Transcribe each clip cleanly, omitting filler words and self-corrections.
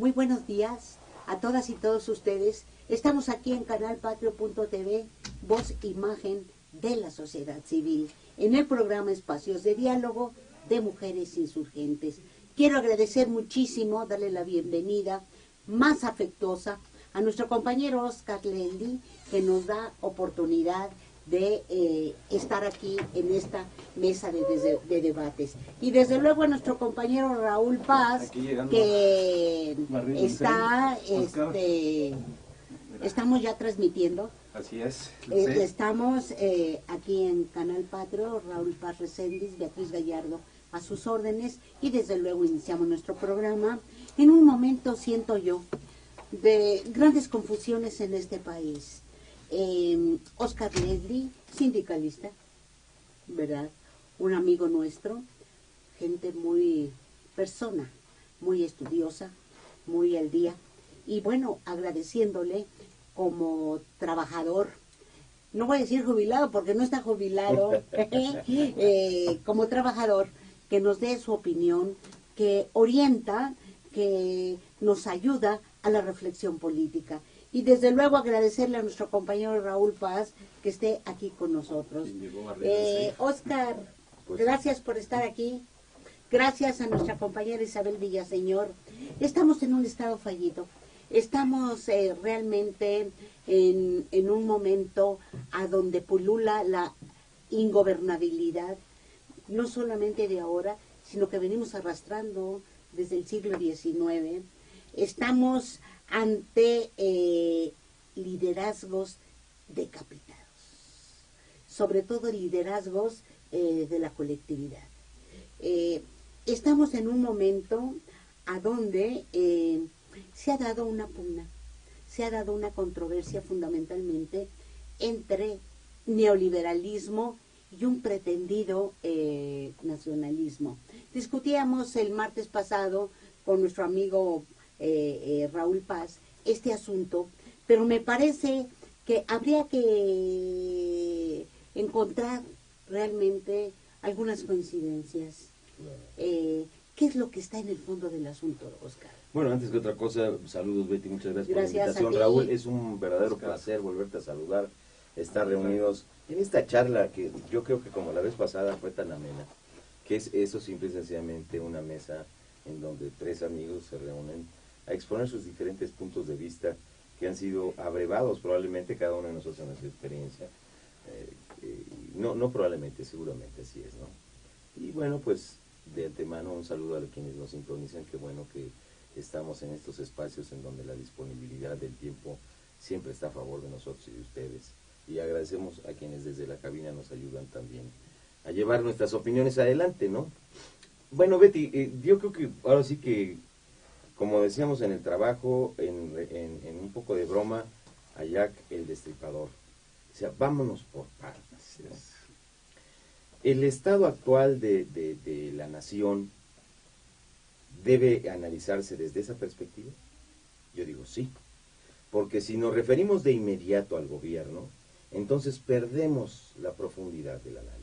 Muy buenos días a todas y todos ustedes. Estamos aquí en canalpatrio.tv, voz imagen de la sociedad civil, en el programa Espacios de Diálogo de Mujeres Insurgentes. Quiero agradecer muchísimo, darle la bienvenida más afectuosa a nuestro compañero Oscar Lely, que nos da oportunidad de estar aquí en esta mesa de debates. Y desde luego a nuestro compañero Raúl Paz, que está, estamos ya transmitiendo. Así es. Estamos aquí en Canal Patrio, Raúl Paz Reséndiz, Beatriz Gallardo a sus órdenes, y desde luego iniciamos nuestro programa en un momento, siento yo, de grandes confusiones en este país. Oscar Lely, sindicalista, ¿verdad? Un amigo nuestro, persona muy estudiosa, muy al día, y bueno, agradeciéndole como trabajador, no voy a decir jubilado porque no está jubilado, como trabajador, que nos dé su opinión, que orienta, que nos ayuda a la reflexión política. Y desde luego agradecerle a nuestro compañero Raúl Paz que esté aquí con nosotros. Oscar, gracias por estar aquí. Gracias a nuestra compañera Isabel Villaseñor. Estamos en un estado fallido. Estamos realmente en un momento a donde pulula la ingobernabilidad, no solamente de ahora, sino que venimos arrastrando desde el siglo XIX. Estamos ante liderazgos decapitados, sobre todo liderazgos de la colectividad. Estamos en un momento a donde se ha dado una pugna, se ha dado una controversia fundamentalmente entre neoliberalismo y un pretendido nacionalismo. Discutíamos el martes pasado con nuestro amigo Raúl Paz este asunto, pero me parece que habría que encontrar realmente algunas coincidencias. ¿Qué es lo que está en el fondo del asunto, Oscar? Bueno, antes que otra cosa, saludos Betty, muchas gracias por la invitación. Raúl, es un verdadero placer volverte a saludar, estar reunidos en esta charla que yo creo que como la vez pasada fue tan amena, que es eso simple y sencillamente una mesa en donde tres amigos se reúnen a exponer sus diferentes puntos de vista que han sido abrevados probablemente cada uno de nosotros en nuestra experiencia. No probablemente, seguramente así es, ¿no? Y bueno, pues de antemano un saludo a quienes nos sintonizan, qué bueno que estamos en estos espacios en donde la disponibilidad del tiempo siempre está a favor de nosotros y de ustedes. Y agradecemos a quienes desde la cabina nos ayudan también a llevar nuestras opiniones adelante, ¿no? Bueno, Betty, yo creo que ahora sí que, como decíamos en el trabajo, en un poco de broma, a Jack el Destripador. O sea, vámonos por partes. El estado actual de la nación debe analizarse desde esa perspectiva. Yo digo sí, porque si nos referimos de inmediato al gobierno, entonces perdemos la profundidad del análisis.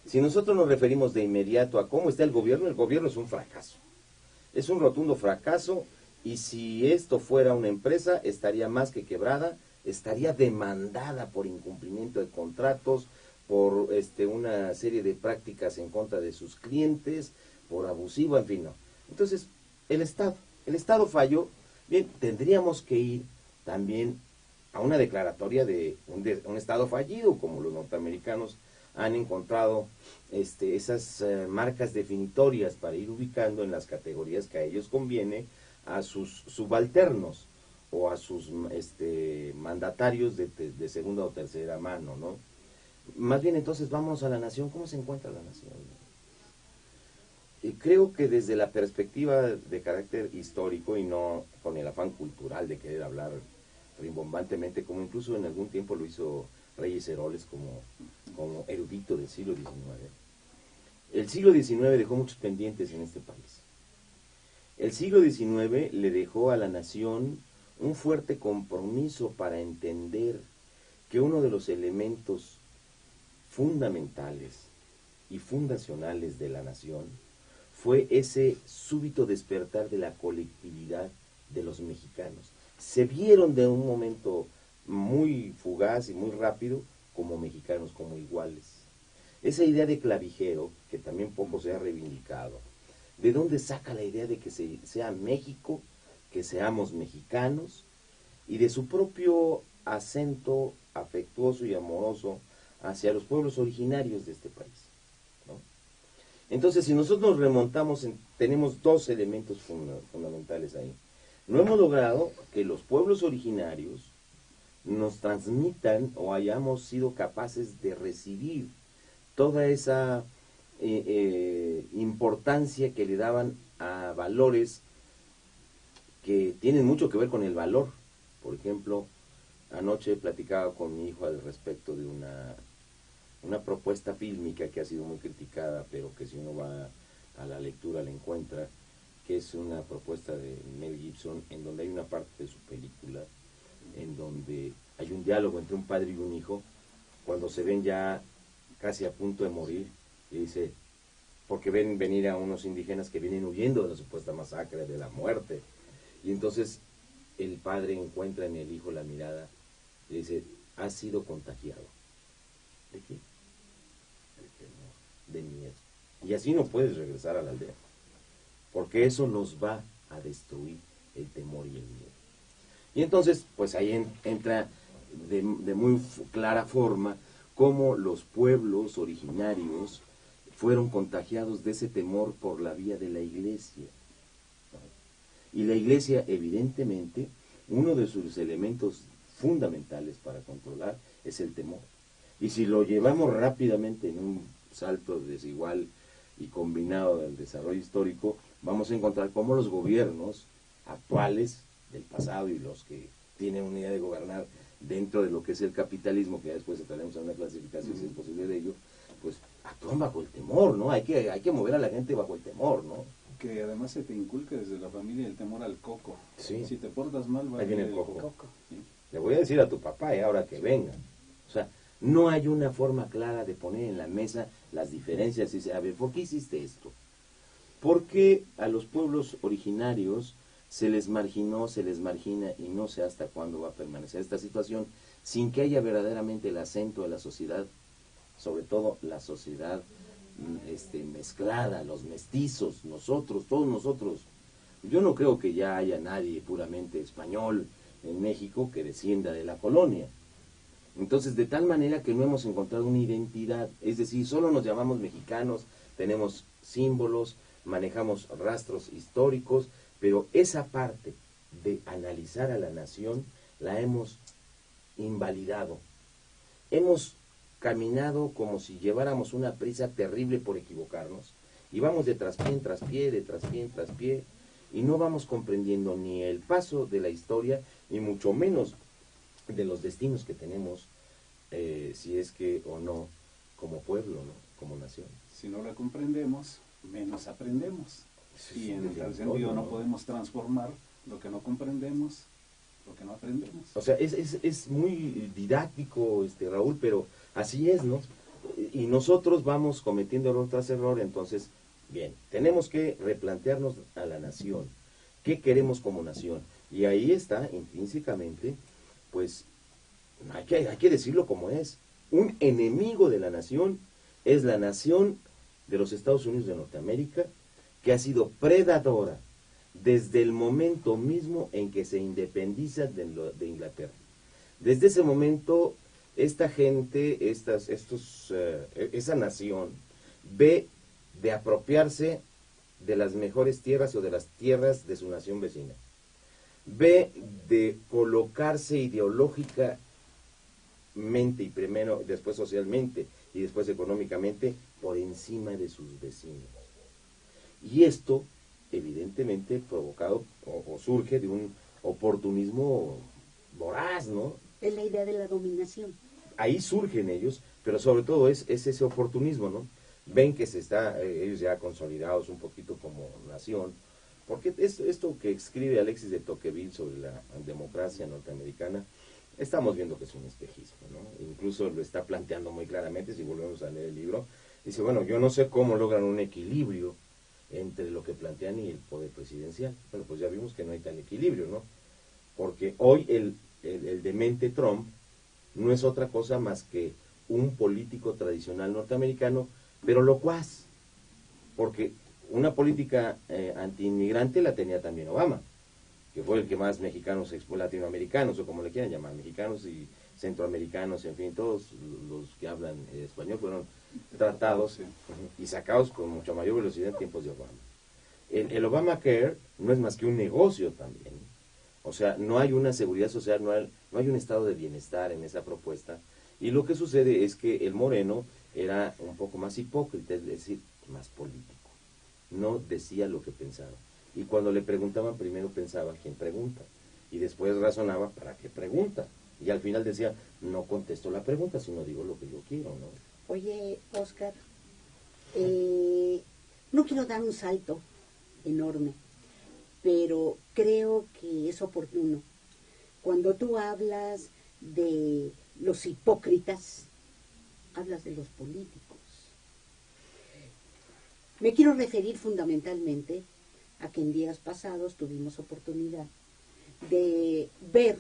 Si nosotros nos referimos de inmediato a cómo está el gobierno es un fracaso. Es un rotundo fracaso, y si esto fuera una empresa, estaría más que quebrada, estaría demandada por incumplimiento de contratos, por una serie de prácticas en contra de sus clientes, por abusivo, en fin, no. Entonces, el Estado falló. Bien, tendríamos que ir también a una declaratoria de un Estado fallido, como los norteamericanos han encontrado esas marcas definitorias para ir ubicando en las categorías que a ellos conviene a sus subalternos o a sus mandatarios de segunda o tercera mano, ¿no? Más bien entonces vamos a la nación. ¿Cómo se encuentra la nación? Creo que desde la perspectiva de carácter histórico y no con el afán cultural de querer hablar rimbombantemente, como incluso en algún tiempo lo hizo Reyes Heroles como erudito del siglo XIX. El siglo XIX dejó muchos pendientes en este país. El siglo XIX le dejó a la nación un fuerte compromiso para entender que uno de los elementos fundamentales y fundacionales de la nación fue ese súbito despertar de la colectividad de los mexicanos. Se vieron de un momento muy fugaz y muy rápido como mexicanos, como iguales. Esa idea de clavijero, que también poco se ha reivindicado, ¿de dónde saca la idea de que sea México, que seamos mexicanos, y de su propio acento afectuoso y amoroso hacia los pueblos originarios de este país, ¿no? Entonces, si nosotros nos remontamos, tenemos dos elementos fundamentales ahí. No hemos logrado que los pueblos originarios nos transmitan o hayamos sido capaces de recibir toda esa importancia que le daban a valores que tienen mucho que ver con el valor. Por ejemplo, anoche platicaba con mi hijo al respecto de una propuesta fílmica que ha sido muy criticada, pero que si uno va a la lectura la encuentra, que es una propuesta de Mel Gibson, en donde hay una parte de su película en donde hay un diálogo entre un padre y un hijo, cuando se ven ya casi a punto de morir, y dice, porque ven venir a unos indígenas que vienen huyendo de la supuesta masacre, de la muerte, y entonces el padre encuentra en el hijo la mirada y dice, has sido contagiado. ¿De qué? De temor, de miedo. Y así no puedes regresar a la aldea, porque eso nos va a destruir, el temor y el miedo. Y entonces, pues ahí entra de muy clara forma cómo los pueblos originarios fueron contagiados de ese temor por la vía de la iglesia. Y la iglesia, evidentemente, uno de sus elementos fundamentales para controlar es el temor. Y si lo llevamos rápidamente en un salto desigual y combinado del desarrollo histórico, vamos a encontrar cómo los gobiernos actuales del pasado y los que tienen una idea de gobernar dentro de lo que es el capitalismo, que ya después estaremos en una clasificación si es posible de ello, pues actúan bajo el temor, ¿no? Hay que mover a la gente bajo el temor, ¿no? Que además se te inculca desde la familia el temor al coco. Sí. Si te portas mal, va a Ahí viene venir el coco. ¿Sí? Le voy a decir a tu papá ahora que venga. O sea, no hay una forma clara de poner en la mesa las diferencias y decir, a ver, ¿por qué hiciste esto? Porque a los pueblos originarios se les marginó, se les margina y no sé hasta cuándo va a permanecer esta situación sin que haya verdaderamente el acento de la sociedad, sobre todo la sociedad mezclada, los mestizos, nosotros, todos nosotros. Yo no creo que ya haya nadie puramente español en México que descienda de la colonia. Entonces, de tal manera que no hemos encontrado una identidad, es decir, solo nos llamamos mexicanos, tenemos símbolos, manejamos rastros históricos, pero esa parte de analizar a la nación la hemos invalidado. Hemos caminado como si lleváramos una prisa terrible por equivocarnos, y vamos de traspié en traspié, de traspié en traspié, y no vamos comprendiendo ni el paso de la historia, ni mucho menos de los destinos que tenemos, si es que o no, como pueblo, ¿no? Como nación. Si no la comprendemos, menos aprendemos. Y en tal sentido no podemos transformar lo que no comprendemos, lo que no aprendemos. O sea, es muy didáctico, Raúl, pero así es, ¿no? Y nosotros vamos cometiendo error tras error, entonces, bien, tenemos que replantearnos a la nación. ¿Qué queremos como nación? Y ahí está, intrínsecamente, pues, hay que decirlo como es. Un enemigo de la nación es la nación de los Estados Unidos de Norteamérica, que ha sido predadora desde el momento mismo en que se independiza de Inglaterra. Desde ese momento, esta gente, esa nación, ve de apropiarse de las mejores tierras o de las tierras de su nación vecina. Ve de colocarse ideológicamente y primero, después socialmente y después económicamente por encima de sus vecinos. Y esto, evidentemente, provocado o surge de un oportunismo voraz, ¿no? Es la idea de la dominación. Ahí surgen ellos, pero sobre todo es ese oportunismo, ¿no? Ven que ellos ya consolidados un poquito como nación, porque esto que escribe Alexis de Tocqueville sobre la democracia norteamericana, estamos viendo que es un espejismo, ¿no? Incluso lo está planteando muy claramente, si volvemos a leer el libro, dice, bueno, yo no sé cómo logran un equilibrio entre lo que plantean y el poder presidencial. Bueno, pues ya vimos que no hay tal equilibrio, ¿no? Porque hoy el demente Trump no es otra cosa más que un político tradicional norteamericano, pero locuaz, porque una política anti-inmigrante la tenía también Obama, que fue el que más mexicanos, latinoamericanos, o como le quieran llamar, mexicanos y centroamericanos, en fin, todos los que hablan español fueron tratados y sacados con mucha mayor velocidad en tiempos de Obama. El Obamacare no es más que un negocio también. O sea, no hay una seguridad social, no hay un estado de bienestar en esa propuesta. Y lo que sucede es que el Moreno era un poco más hipócrita, es decir, más político. No decía lo que pensaba. Y cuando le preguntaban, primero pensaba quién pregunta. Y después razonaba para qué pregunta. Y al final decía, no contesto la pregunta, sino digo lo que yo quiero, ¿no? Oye, Oscar, no quiero dar un salto enorme, pero creo que es oportuno. Cuando tú hablas de los hipócritas, hablas de los políticos. Me quiero referir fundamentalmente a que en días pasados tuvimos oportunidad de ver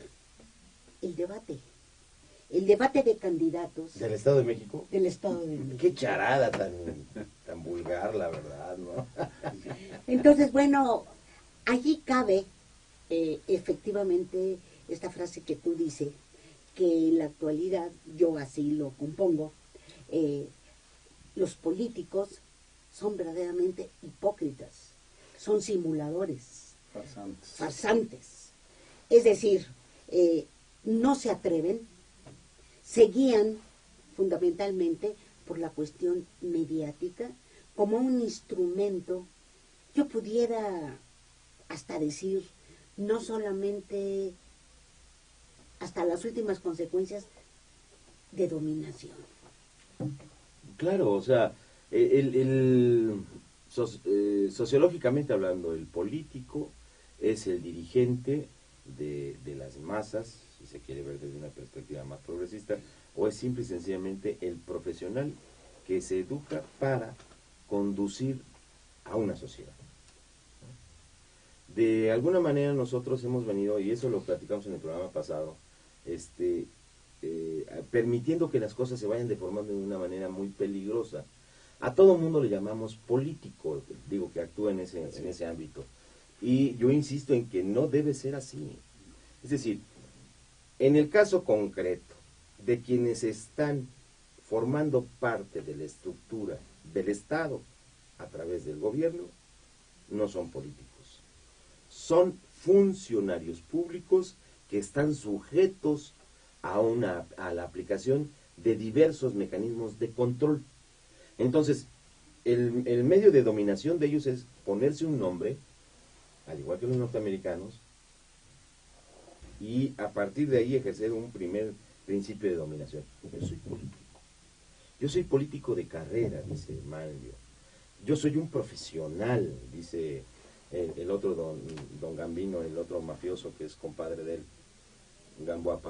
el debate de candidatos. ¿Del Estado de México? Del Estado de México. Qué charada tan vulgar, la verdad, ¿no? Entonces, bueno, allí cabe efectivamente esta frase que tú dices, que en la actualidad, yo así lo compongo, los políticos son verdaderamente hipócritas, son simuladores, farsantes. Es decir, no se atreven, se guían fundamentalmente por la cuestión mediática como un instrumento, yo pudiera hasta decir, no solamente hasta las últimas consecuencias de dominación. Claro, o sea, sociológicamente hablando, el político es el dirigente de las masas, si se quiere ver desde una perspectiva más progresista, o es simple y sencillamente el profesional que se educa para conducir a una sociedad. De alguna manera nosotros hemos venido, y eso lo platicamos en el programa pasado, permitiendo que las cosas se vayan deformando de una manera muy peligrosa. A todo mundo le llamamos político, digo, que actúa en ese ámbito. Y yo insisto en que no debe ser así. Es decir, en el caso concreto de quienes están formando parte de la estructura del Estado a través del gobierno, no son políticos. Son funcionarios públicos que están sujetos a la aplicación de diversos mecanismos de control. Entonces, el medio de dominación de ellos es ponerse un nombre, al igual que los norteamericanos, y a partir de ahí ejercer un primer principio de dominación. Yo soy político. Yo soy político de carrera, dice Manlio. Yo soy un profesional, dice el otro don Gambino, el otro mafioso que es compadre de él, Gamboa,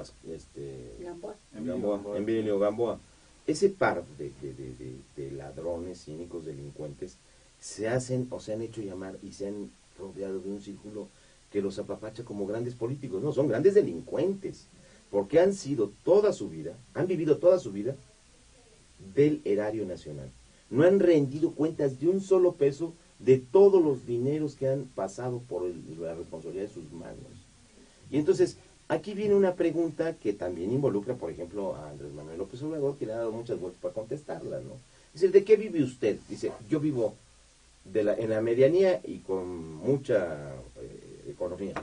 Emilio Gamboa. Ese par de ladrones, cínicos, delincuentes, se hacen o se han hecho llamar y se han rodeado de un círculo que los apapacha como grandes políticos. No, son grandes delincuentes, porque han vivido toda su vida del erario nacional. No han rendido cuentas de un solo peso de todos los dineros que han pasado por la responsabilidad de sus manos. Y entonces, aquí viene una pregunta que también involucra, por ejemplo, a Andrés Manuel López Obrador, que le ha dado muchas vueltas para contestarla, ¿no? Dice, ¿de qué vive usted? Dice, yo vivo en la medianía y con mucha economía.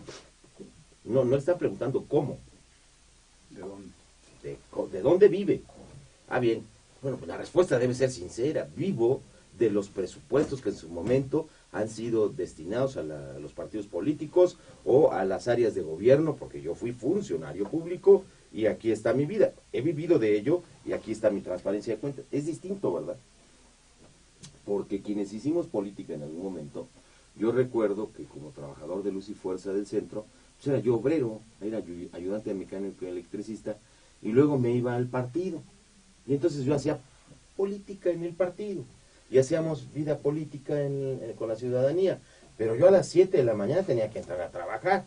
No le está preguntando cómo. ¿De dónde? ¿De dónde vive? Ah, bien. Bueno, pues la respuesta debe ser sincera. Vivo de los presupuestos que en su momento han sido destinados a los partidos políticos o a las áreas de gobierno, porque yo fui funcionario público y aquí está mi vida. He vivido de ello y aquí está mi transparencia de cuentas. Es distinto, ¿verdad? Porque quienes hicimos política en algún momento, yo recuerdo que como trabajador de luz y fuerza del centro, pues era yo obrero, era ayudante de mecánico y electricista, y luego me iba al partido. Y entonces yo hacía política en el partido. y hacíamos vida política con la ciudadanía. Pero yo a las 7 de la mañana tenía que entrar a trabajar.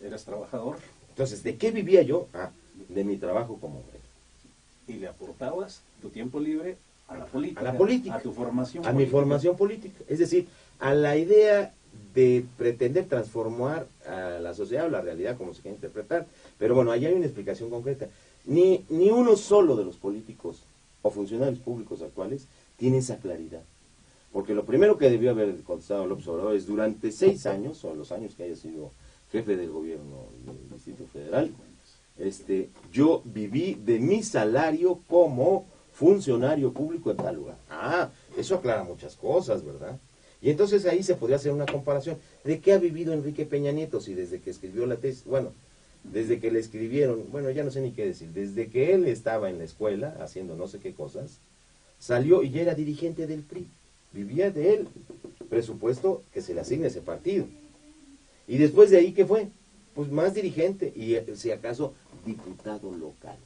Eras trabajador. Entonces, ¿de qué vivía yo? De mi trabajo como obrero. Y le aportabas tu tiempo libre a la política. A la política. A tu formación A política. mi formación política. Es decir, a la idea de pretender transformar a la sociedad o la realidad como se quiere interpretar. Pero bueno, allá hay una explicación concreta. Ni uno solo de los políticos o funcionarios públicos actuales tiene esa claridad. Porque lo primero que debió haber contestado López Obrador es durante 6 años, o los años que haya sido jefe del gobierno del Distrito Federal, yo viví de mi salario como funcionario público en tal lugar. Eso aclara muchas cosas, ¿verdad? Y entonces ahí se podría hacer una comparación. ¿De qué ha vivido Enrique Peña Nieto? Si desde que escribió la tesis, bueno, desde que le escribieron, bueno, ya no sé ni qué decir, desde que él estaba en la escuela haciendo no sé qué cosas, salió y ya era dirigente del PRI. Vivía de él, presupuesto que se le asigne a ese partido. Y después de ahí, ¿qué fue? Pues más dirigente y, si acaso, diputado local.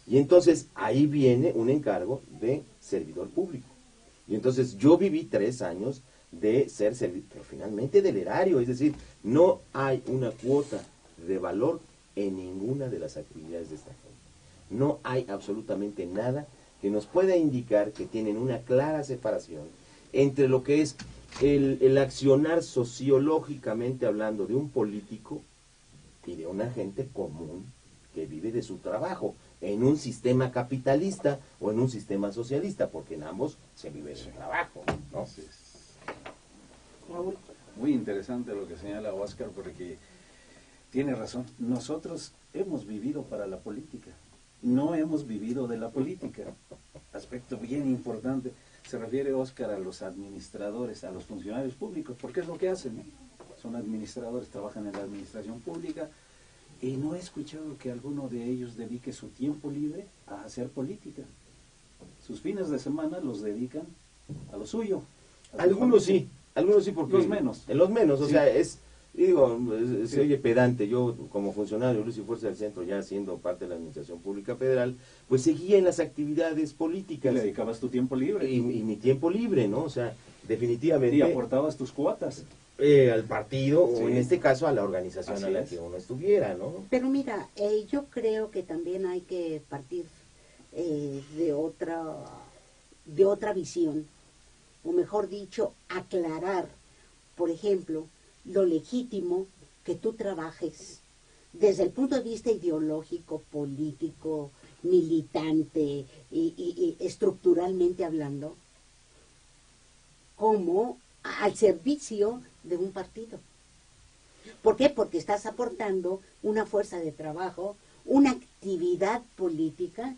Y entonces ahí viene un encargo de servidor público. Y entonces yo viví 3 años de ser servidor, pero finalmente del erario, es decir, no hay una cuota de valor en ninguna de las actividades de esta gente. No hay absolutamente nada que nos pueda indicar que tienen una clara separación entre lo que es el accionar sociológicamente hablando de un político y de una gente común que vive de su trabajo en un sistema capitalista o en un sistema socialista, porque en ambos se vive de su trabajo, ¿no? Raúl. Muy interesante lo que señala Óscar, porque tiene razón. Nosotros hemos vivido para la política, no hemos vivido de la política. Aspecto bien importante. Se refiere, Óscar, a los administradores, a los funcionarios públicos, porque es lo que hacen, ¿no? Son administradores, trabajan en la administración pública, y no he escuchado que alguno de ellos dedique su tiempo libre a hacer política. Sus fines de semana los dedican a lo suyo. Algunos sí, porque... Los menos. En los menos, o Sí. sea, se oye pedante. Yo, como funcionario Luz y Fuerza del Centro, ya siendo parte de la Administración Pública Federal, pues seguía en las actividades políticas. Le dedicabas tu tiempo libre. Y mi tiempo libre, ¿no? O sea, definitivamente... Y aportabas tus cuotas. Al partido, Sí. o en este caso a la organización Así a la es. que uno estuviera, ¿no? Pero mira, yo creo que también hay que partir de otra visión, o mejor dicho, aclarar, por ejemplo, lo legítimo que tú trabajes desde el punto de vista ideológico, político, militante y estructuralmente hablando, como al servicio de un partido. ¿Por qué? Porque estás aportando una fuerza de trabajo, una actividad política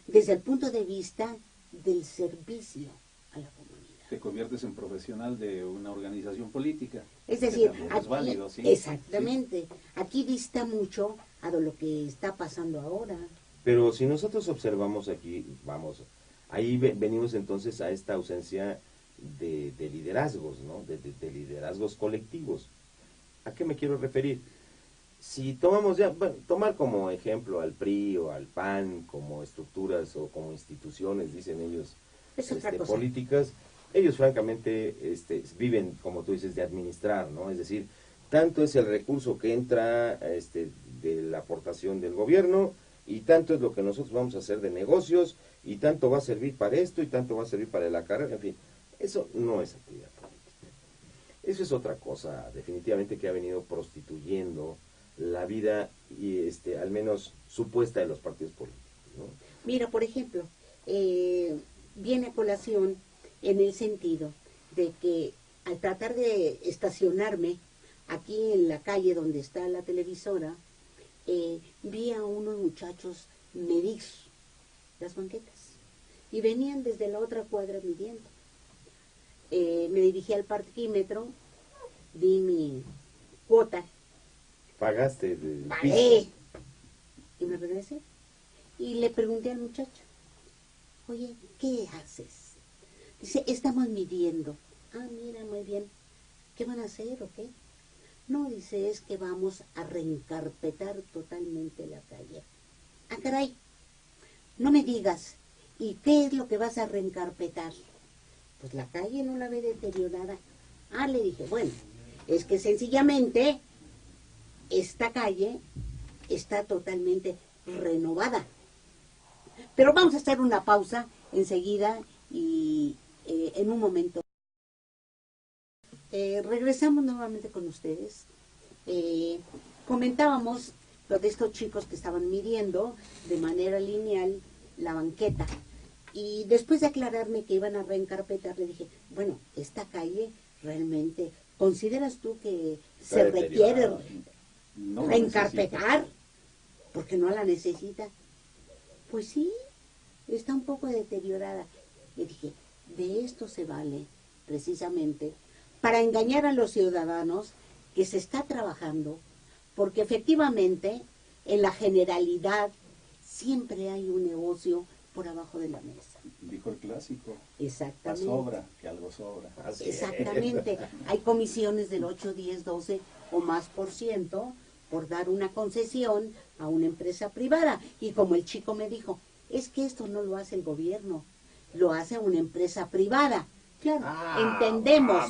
desde el punto de vista del servicio a la comunidad. Te conviertes en profesional de una organización política. Es decir, que también aquí, es válido, ¿sí? exactamente, aquí dista mucho a lo que está pasando ahora. Pero si nosotros observamos aquí, ahí venimos entonces a esta ausencia de liderazgos, ¿no? De liderazgos colectivos. ¿A qué me quiero referir? Si tomamos tomar como ejemplo al PRI o al PAN como estructuras o como instituciones, dicen ellos, Es otra cosa. políticas, ellos francamente viven, como tú dices, de administrar, ¿no? Es decir, tanto es el recurso que entra de la aportación del gobierno, y tanto es lo que nosotros vamos a hacer de negocios, y tanto va a servir para esto, y tanto va a servir para la carrera, en fin. Eso no es actividad política. Eso es otra cosa, definitivamente, que ha venido prostituyendo la vida, y al menos supuesta, de los partidos políticos, ¿no? Mira, por ejemplo, viene a colación en el sentido de que al tratar de estacionarme aquí en la calle donde está la televisora, vi a unos muchachos medir las banquetas y venían desde la otra cuadra midiendo. Me dirigí al parquímetro, di mi cuota, Pagaste del pagué y me regresé y le pregunté al muchacho, oye, ¿qué haces? Dice, estamos midiendo. Ah, mira, muy bien. ¿Qué van a hacer o qué? No, dice, es que vamos a reencarpetar totalmente la calle. Ah, caray, no me digas. ¿y qué es lo que vas a reencarpetar? Pues la calle no la ve deteriorada. Ah, le dije, bueno, es que sencillamente esta calle está totalmente renovada. Pero vamos a hacer una pausa enseguida y en un momento. Regresamos nuevamente con ustedes. Comentábamos lo de estos chicos que estaban midiendo de manera lineal la banqueta. Y después de aclararme que iban a reencarpetar, le dije, bueno, esta calle realmente, ¿consideras tú que se requiere reencarpetar? Porque no la necesita. Pues sí, está un poco deteriorada. Le dije, de esto se vale precisamente para engañar a los ciudadanos que se está trabajando, porque efectivamente en la generalidad siempre hay un negocio por abajo de la mesa. Dijo el clásico. Exactamente. Más sobra, que algo sobra. Exactamente. Hay comisiones del 8, 10, 12 o más % por dar una concesión a una empresa privada. Y como el chico me dijo, es que esto no lo hace el gobierno, lo hace una empresa privada. Claro, entendemos.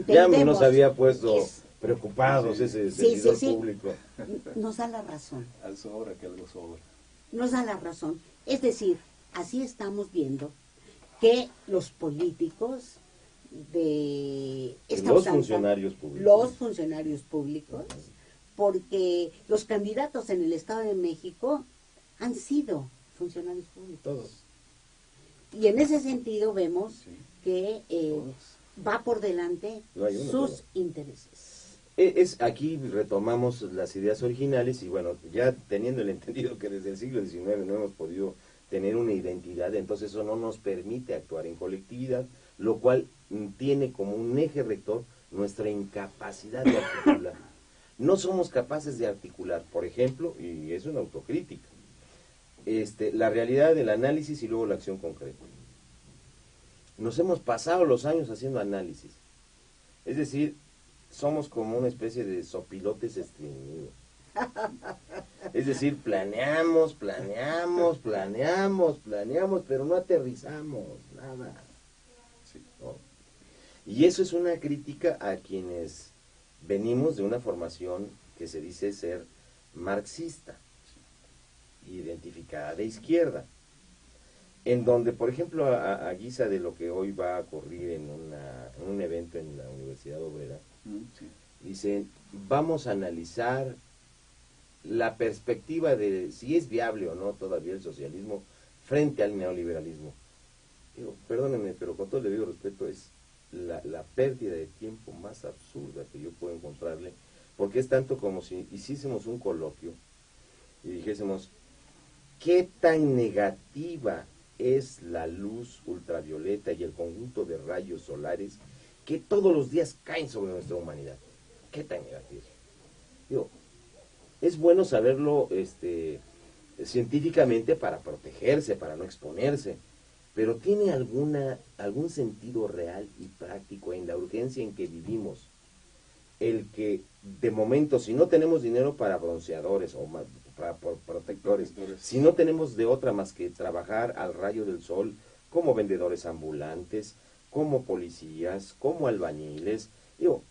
Ya nos había puesto preocupados ese servidor público. Nos da la razón. Al sobra, que algo sobra. Nos da la razón. Es decir, así estamos viendo que los políticos los funcionarios públicos, porque los candidatos en el Estado de México han sido funcionarios públicos. Todos. Y en ese sentido vemos que va por delante sus intereses. Aquí retomamos las ideas originales y bueno, ya teniendo el entendido que desde el siglo XIX no hemos podido tener una identidad, entonces eso no nos permite actuar en colectividad, lo cual tiene como un eje rector nuestra incapacidad de articular. No somos capaces de articular, por ejemplo, y es una autocrítica, la realidad del análisis y luego la acción concreta. Nos hemos pasado los años haciendo análisis, es decir, somos como una especie de sopilotes estreñidos. Es decir, planeamos, pero no aterrizamos nada. ¿No? Y eso es una crítica a quienes venimos de una formación que se dice ser marxista, identificada de izquierda, en donde, por ejemplo, a guisa de lo que hoy va a ocurrir en un evento en la Universidad Obrera, dicen, vamos a analizar la perspectiva de si es viable o no todavía el socialismo frente al neoliberalismo. Digo, perdónenme, pero con todo el debido respeto es la pérdida de tiempo más absurda que yo puedo encontrarle, porque es tanto como si hiciésemos un coloquio y dijésemos, ¿qué tan negativa es la luz ultravioleta y el conjunto de rayos solares que todos los días caen sobre nuestra humanidad? ¿Qué tan negativa? Digo, es bueno saberlo científicamente para protegerse, para no exponerse, pero ¿tiene algún sentido real y práctico en la urgencia en que vivimos el que de momento, si no tenemos dinero para bronceadores o para protectores, si no tenemos de otra más que trabajar al rayo del sol como vendedores ambulantes, como policías, como albañiles, digo,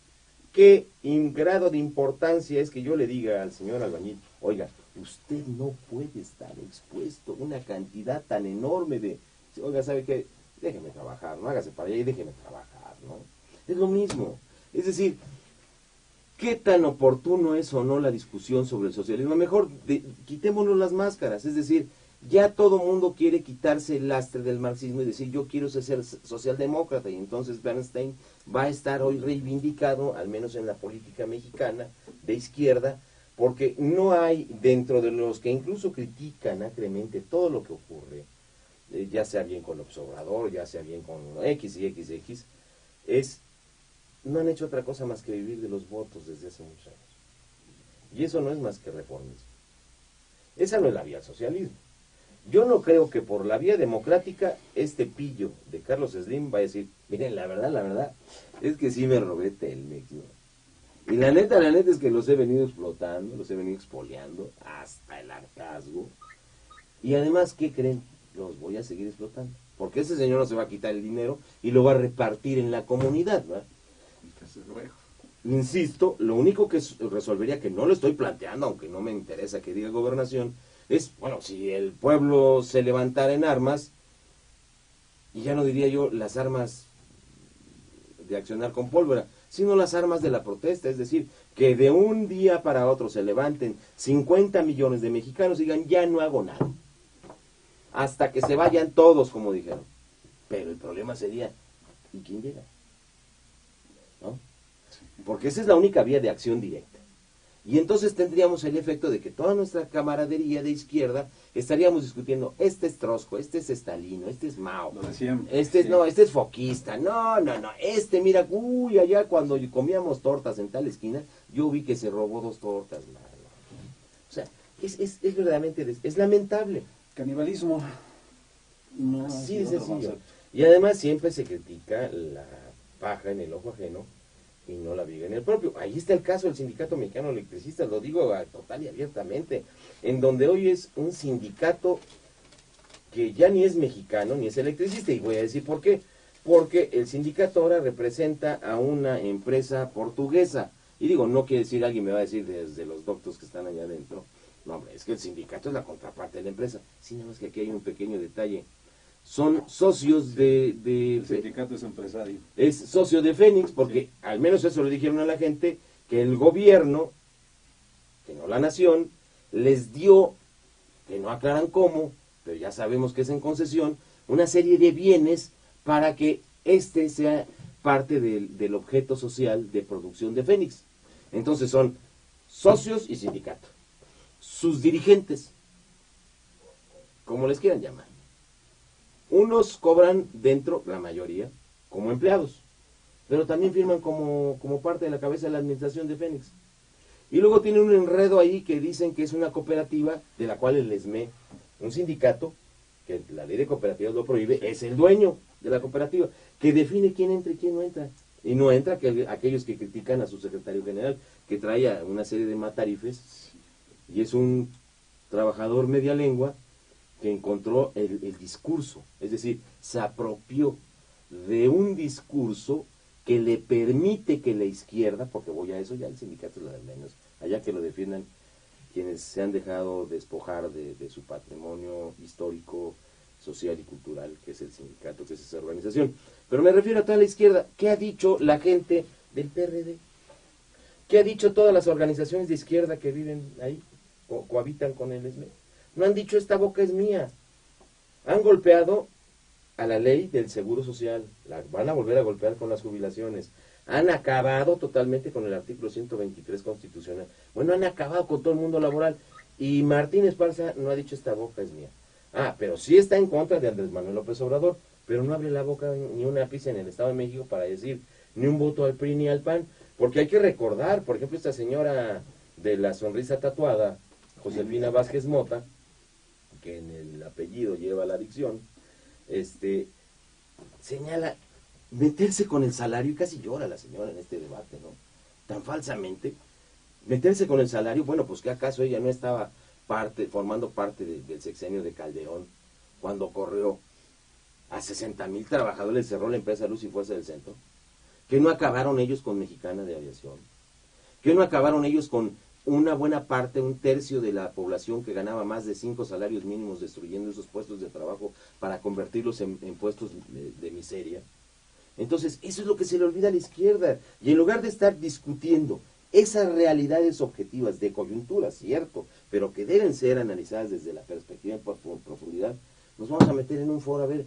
¿qué grado de importancia es que yo le diga al señor albañil, oiga, usted no puede estar expuesto a una cantidad tan enorme de, oiga, ¿sabe qué? Déjeme trabajar, no hágase para allá y déjeme trabajar, ¿no? Es lo mismo. Es decir, ¿qué tan oportuno es o no la discusión sobre el socialismo? Mejor quitémonos las máscaras, es decir, ya todo mundo quiere quitarse el lastre del marxismo y decir, yo quiero ser socialdemócrata, y entonces Bernstein va a estar hoy reivindicado, al menos en la política mexicana, de izquierda, porque no hay, dentro de los que incluso critican acremente todo lo que ocurre, ya sea bien con López Obrador, ya sea bien con X y XX, no han hecho otra cosa más que vivir de los votos desde hace muchos años. Y eso no es más que reformismo. Esa no es la vía al socialismo. Yo no creo que por la vía democrática este pillo de Carlos Slim va a decir, miren, la verdad, es que sí me robé Telmex, ¿no? Y la neta es que los he venido explotando, los he venido expoliando hasta el hartazgo. Y además, ¿qué creen? los voy a seguir explotando. Porque ese señor no se va a quitar el dinero y lo va a repartir en la comunidad, ¿verdad? Entonces, luego. Insisto, lo único que resolvería, que no lo estoy planteando, aunque no me interesa que diga gobernación, es, bueno, si el pueblo se levantara en armas, y ya no diría yo las armas de accionar con pólvora, sino las armas de la protesta, es decir, que de un día para otro se levanten 50 millones de mexicanos y digan, ya no hago nada, hasta que se vayan todos, como dijeron. Pero el problema sería, ¿y quién llega? ¿No? Porque esa es la única vía de acción directa. Y entonces tendríamos el efecto de que toda nuestra camaradería de izquierda estaríamos discutiendo, este es Trotsko, este es Stalino, este es Mao, Lo de siempre, este es, sí. no, este es foquista, no, mira, uy, allá cuando comíamos tortas en tal esquina, yo vi que se robó 2 tortas, mano. O sea, es verdaderamente, es lamentable. Canibalismo. No, Así de es otro sencillo. concepto. Y además siempre se critica la paja en el ojo ajeno y no la viga en el propio. Ahí está el caso del Sindicato Mexicano de Electricistas, lo digo total y abiertamente, en donde hoy es un sindicato que ya ni es mexicano ni es electricista, y voy a decir por qué. Porque el sindicato ahora representa a una empresa portuguesa. Y digo, no quiere decir, alguien me va a decir desde los doctos que están allá adentro, no, hombre, es que el sindicato es la contraparte de la empresa. Sí, nada más que aquí hay un pequeño detalle. Son socios El sindicato es empresario. es socio de Fénix, porque Sí. al menos eso le dijeron a la gente, que el gobierno, que no la nación, les dio, que no aclaran cómo, pero ya sabemos que es en concesión, una serie de bienes para que este sea parte del objeto social de producción de Fénix. Entonces son socios y sindicato. Sus dirigentes, como les quieran llamar. Unos cobran dentro, la mayoría, como empleados, pero también firman como parte de la cabeza de la administración de Fénix. Y luego tienen un enredo ahí que dicen que es una cooperativa, de la cual el ESME, un sindicato, que la ley de cooperativas lo prohíbe, es el dueño de la cooperativa, que define quién entra y quién no entra. Y no entra aquellos que critican a su secretario general, que trae una serie de matarifes, y es un trabajador media lengua, que encontró el discurso, es decir, se apropió de un discurso que le permite que la izquierda, porque voy a eso, ya el sindicato es la de menos, allá que lo defiendan quienes se han dejado despojar de su patrimonio histórico, social y cultural, que es el sindicato, que es esa organización. Pero me refiero a toda la izquierda. ¿Qué ha dicho la gente del PRD? ¿Qué ha dicho todas las organizaciones de izquierda que viven ahí, cohabitan con el ESME? No han dicho, esta boca es mía. Han golpeado a la ley del Seguro Social, la van a volver a golpear con las jubilaciones. Han acabado totalmente con el artículo 123 constitucional. Bueno, han acabado con todo el mundo laboral. Y Martín Esparza no ha dicho, esta boca es mía. Ah, pero sí está en contra de Andrés Manuel López Obrador, pero no abre la boca ni una ápice en el Estado de México para decir ni un voto al PRI ni al PAN. Porque hay que recordar, por ejemplo, esta señora de la sonrisa tatuada, Josefina Vázquez Mota, que en el apellido lleva la adicción, señala meterse con el salario, y casi llora la señora en este debate, ¿no? Tan falsamente, meterse con el salario, bueno, pues que acaso ella no estaba formando parte del sexenio de Calderón, cuando corrió a 60,000 trabajadores, cerró la empresa Luz y Fuerza del Centro, que no acabaron ellos con Mexicana de Aviación, que no acabaron ellos con una buena parte, un tercio de la población que ganaba más de 5 salarios mínimos, destruyendo esos puestos de trabajo para convertirlos en puestos de miseria. Entonces, eso es lo que se le olvida a la izquierda. Y en lugar de estar discutiendo esas realidades objetivas de coyuntura, cierto, pero que deben ser analizadas desde la perspectiva en profundidad, nos vamos a meter en un foro a ver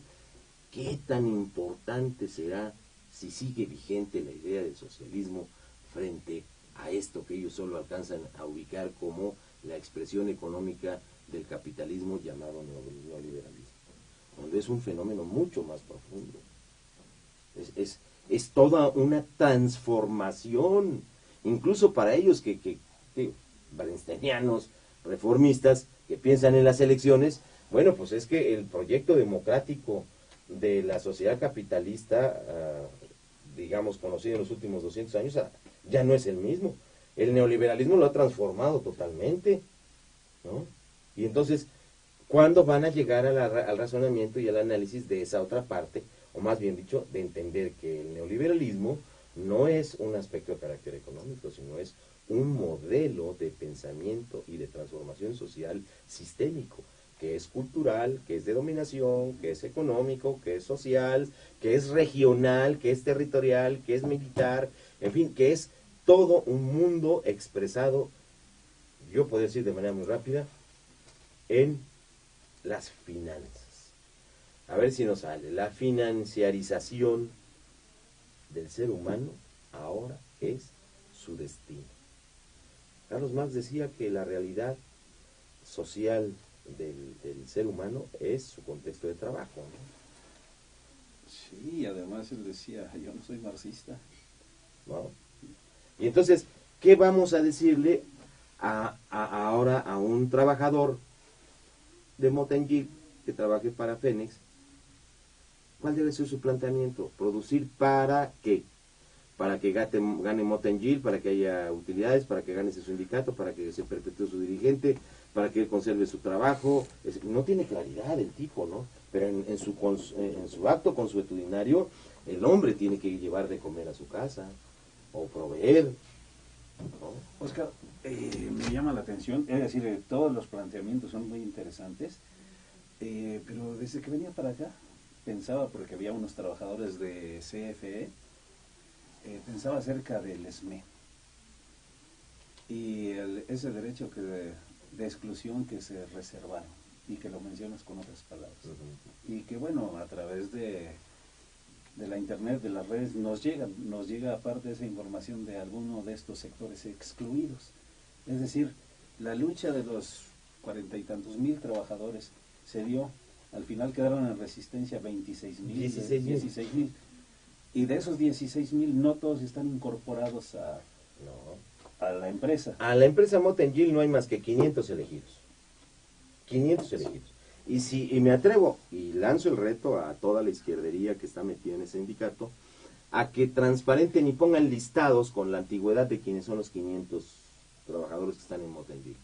qué tan importante será si sigue vigente la idea del socialismo frente a esto que ellos solo alcanzan a ubicar como la expresión económica del capitalismo llamado neoliberalismo, donde es un fenómeno mucho más profundo. Es toda una transformación, incluso para ellos que valenstenianos, reformistas, que piensan en las elecciones. Bueno, pues es que el proyecto democrático de la sociedad capitalista, digamos, conocido en los últimos 200 años, ya no es el mismo. El neoliberalismo lo ha transformado totalmente, ¿no? Y entonces, ¿Cuándo van a llegar al razonamiento y al análisis de esa otra parte? O más bien dicho, de entender que el neoliberalismo no es un aspecto de carácter económico, sino es un modelo de pensamiento y de transformación social sistémico, que es cultural, que es de dominación, que es económico, que es social, que es regional, que es territorial, que es militar, en fin, que es todo un mundo expresado, yo puedo decir de manera muy rápida, en las finanzas. A ver si nos sale. La financiarización del ser humano ahora es su destino. Carlos Marx decía que la realidad social del ser humano es su contexto de trabajo, ¿no? Sí, además él decía, yo no soy marxista. ¿No? Y entonces, ¿qué vamos a decirle ahora a un trabajador de Motengil que trabaje para Fénix? ¿Cuál debe ser su planteamiento? ¿Producir para qué? Para que gane Motengil, para que haya utilidades, para que gane ese sindicato, para que se perpetúe su dirigente, para que él conserve su trabajo. No tiene claridad el tipo, ¿no? Pero en su acto consuetudinario, el hombre tiene que llevar de comer a su casa, o proveer, ¿no? Oscar, me llama la atención, es decir, todos los planteamientos son muy interesantes, pero desde que venía para acá, pensaba, porque había unos trabajadores de CFE, pensaba acerca del ESME y ese derecho de exclusión que se reservaron, y que lo mencionas con otras palabras. Y que bueno, a través de la internet, de las redes, nos llega aparte esa información de alguno de estos sectores excluidos. Es decir, la lucha de los 40 y tantos mil trabajadores se dio, al final quedaron en resistencia 16.000. Y de esos 16.000 no todos están incorporados a la empresa. A la empresa Motengil no hay más que 500 elegidos. 500 elegidos. Y me atrevo y lanzo el reto a toda la izquierdería que está metida en ese sindicato, a que transparenten y pongan listados con la antigüedad de quienes son los 500 trabajadores que están en Motengil.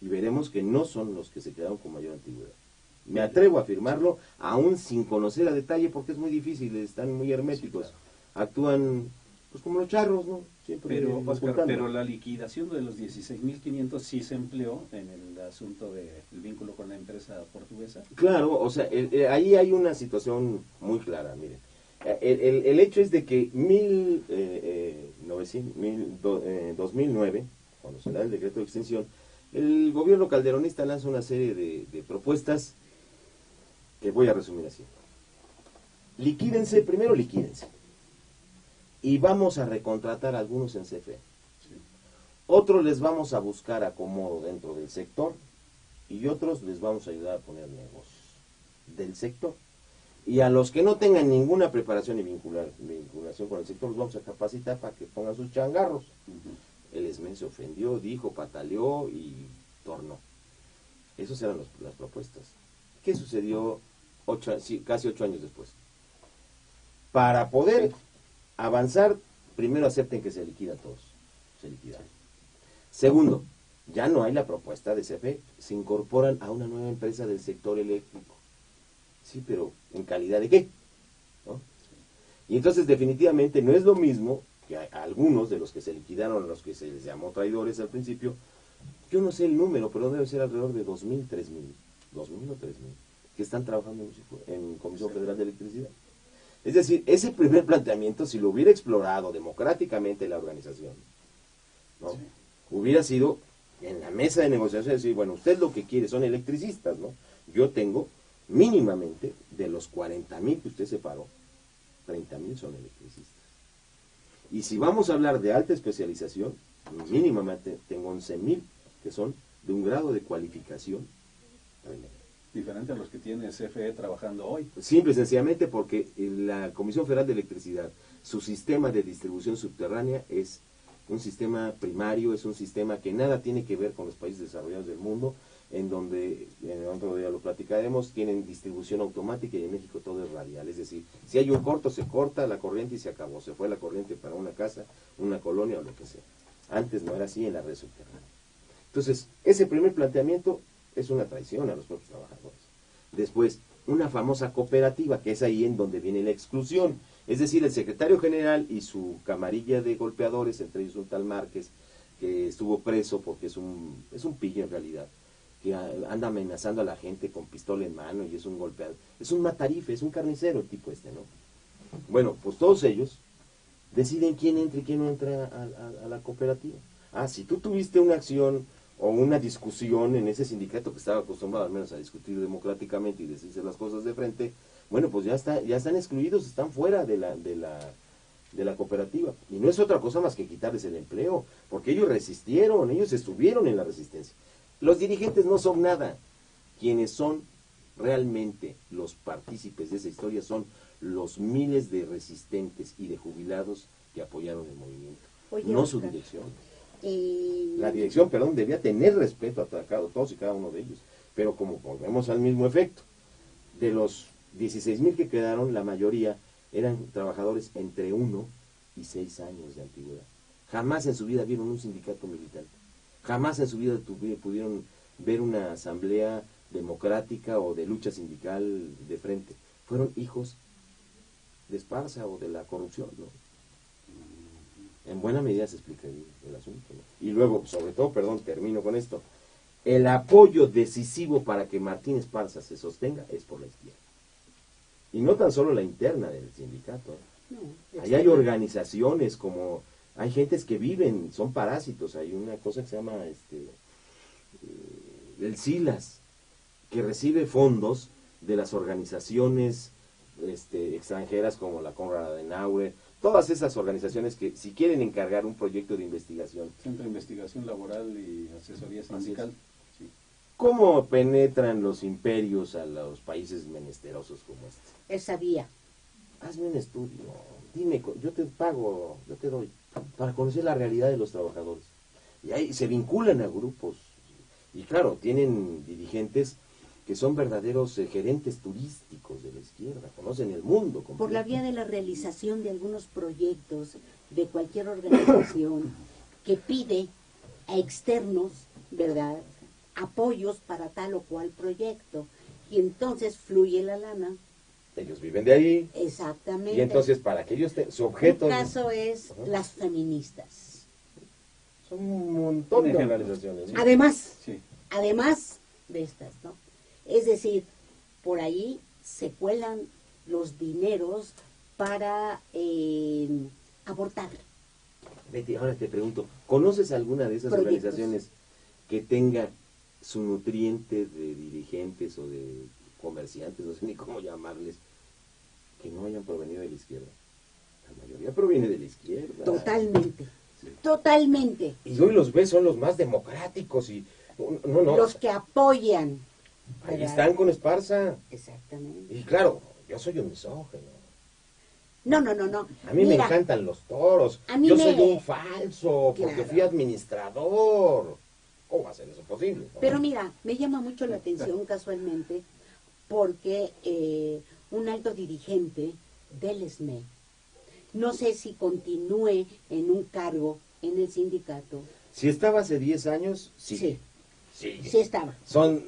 Y veremos que no son los que se quedaron con mayor antigüedad. Me atrevo a afirmarlo, aún sin conocer a detalle, porque es muy difícil, están muy herméticos. Sí, claro. Actúan pues como los charros, ¿no? Siempre pero, Oscar, pero la liquidación de los 16.500 sí se empleó en el asunto del vínculo con la empresa portuguesa. Claro, o sea, ahí hay una situación muy clara, miren. El hecho es de que 2009, cuando se da el decreto de extensión, el gobierno calderonista lanza una serie de propuestas que voy a resumir así. Primero liquídense. Y vamos a recontratar a algunos en CFE. Sí. Otros les vamos a buscar acomodo dentro del sector y otros les vamos a ayudar a poner negocios del sector. Y a los que no tengan ninguna preparación y vinculación con el sector, los vamos a capacitar para que pongan sus changarros. El ESME se ofendió, dijo, pataleó y tornó. Esas eran las propuestas. ¿Qué sucedió casi 8 años después? Para poder avanzar, primero acepten que se liquida a todos. Se liquidaron. Segundo, ya no hay la propuesta de CFE, se incorporan a una nueva empresa del sector eléctrico. Sí, pero ¿en calidad de qué? ¿No? Y entonces definitivamente no es lo mismo que a algunos de los que se liquidaron, a los que se les llamó traidores al principio, yo no sé el número, pero debe ser alrededor de 2.000, 3.000, 2.000 o 3.000, que están trabajando en Comisión Federal de Electricidad. Es decir, ese primer planteamiento, si lo hubiera explorado democráticamente la organización, ¿no? Sí. Hubiera sido en la mesa de negociación, decir, bueno, usted lo que quiere son electricistas, ¿no? Yo tengo mínimamente, de los 40.000 que usted separó, 30.000 son electricistas. Y si vamos a hablar de alta especialización, mínimamente tengo 11.000 que son de un grado de cualificación diferente a los que tiene CFE trabajando hoy. Simple y sencillamente porque la Comisión Federal de Electricidad, su sistema de distribución subterránea es un sistema primario, es un sistema que nada tiene que ver con los países desarrollados del mundo, en donde, en otro día lo platicaremos, tienen distribución automática y en México todo es radial. Es decir, si hay un corto, se corta la corriente y se acabó. Se fue la corriente para una casa, una colonia o lo que sea. Antes no era así en la red subterránea. Entonces, ese primer planteamiento es una traición a los propios trabajadores. Después, una famosa cooperativa, que es ahí en donde viene la exclusión. Es decir, el secretario general y su camarilla de golpeadores, entre ellos un tal Márquez, que estuvo preso porque es un pillo en realidad, que anda amenazando a la gente con pistola en mano y es un golpeador. Es un matarife, es un carnicero el tipo este, ¿no? Bueno, pues todos ellos deciden quién entra y quién no entra a la cooperativa. Ah, si tú tuviste una acción o una discusión en ese sindicato que estaba acostumbrado al menos a discutir democráticamente y decirse las cosas de frente, bueno, pues ya están excluidos, están fuera de la cooperativa. Y no es otra cosa más que quitarles el empleo, porque ellos resistieron, ellos estuvieron en la resistencia. Los dirigentes no son nada. Quienes son realmente los partícipes de esa historia son los miles de resistentes y de jubilados que apoyaron el movimiento, Oye, no Oscar, su dirección. La dirección, perdón, debía tener respeto a todos y cada uno de ellos, pero como volvemos al mismo efecto, de los 16,000 que quedaron, la mayoría eran trabajadores entre 1 y 6 años de antigüedad. Jamás en su vida vieron un sindicato militante, jamás en su vida pudieron ver una asamblea democrática o de lucha sindical de frente. Fueron hijos de Esparza o de la corrupción, ¿no? En buena medida se explica el asunto, ¿no? Y luego, sobre todo, perdón, termino con esto, el apoyo decisivo para que Martín Esparza se sostenga es por la izquierda. Y no tan solo la interna del sindicato. No, Ahí hay organizaciones como, hay gentes que viven, son parásitos, hay una cosa que se llama el SILAS, que recibe fondos de las organizaciones extranjeras como la Konrad Adenauer, todas esas organizaciones que si quieren encargar un proyecto de investigación. Centro de Investigación Laboral y Asesoría Sindical. Sí. ¿Cómo penetran los imperios a los países menesterosos como este? Esa vía. Hazme un estudio, dime, yo te pago, yo te doy, para conocer la realidad de los trabajadores. Y ahí se vinculan a grupos. Y claro, tienen dirigentes que son verdaderos gerentes turísticos de la izquierda, conocen el mundo completo. Por la vía de la realización de algunos proyectos de cualquier organización que pide a externos, ¿verdad?, apoyos para tal o cual proyecto. Y entonces fluye la lana. Ellos viven de ahí. Exactamente. Y entonces para que ellos su objeto... Un caso es las feministas. Son un montón de organizaciones, ¿no? Además de estas, ¿no? Es decir, por ahí se cuelan los dineros para abortar. Betty, ahora te pregunto, ¿conoces alguna de esas Proyectos. organizaciones que tenga su nutriente de dirigentes o de comerciantes, no sé ni cómo llamarles, que no hayan provenido de la izquierda? La mayoría proviene de la izquierda. Totalmente. Sí. Totalmente. Y hoy los ves, son los más democráticos y... No. Los que apoyan. Ahí ¿verdad? están con Esparza. Exactamente. Y claro, yo soy un misógino. No. A mí me Mira, encantan los toros. a mí Yo me- soy un falso porque Claro. fui administrador. ¿Cómo va a ser eso posible? ¿No? Pero mira, me llama mucho la atención casualmente porque un alto dirigente del SME, no sé si continúe en un cargo en el sindicato. Si estaba hace 10 años, sí. Sí, sí estaba. Son,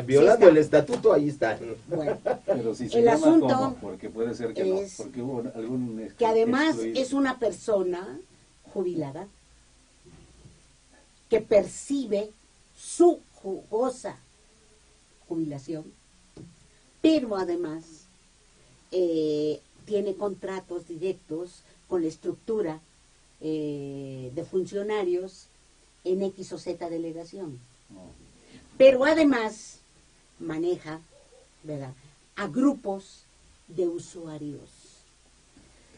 violando Sí el estatuto, ahí están. Bueno, Pero si se El llama asunto ¿cómo? Porque puede ser que es no, porque hubo algún que además excluido. es una persona jubilada que percibe su jugosa jubilación, pero además tiene contratos directos con la estructura de funcionarios en X o Z delegación. No. Pero además maneja, ¿verdad?, a grupos de usuarios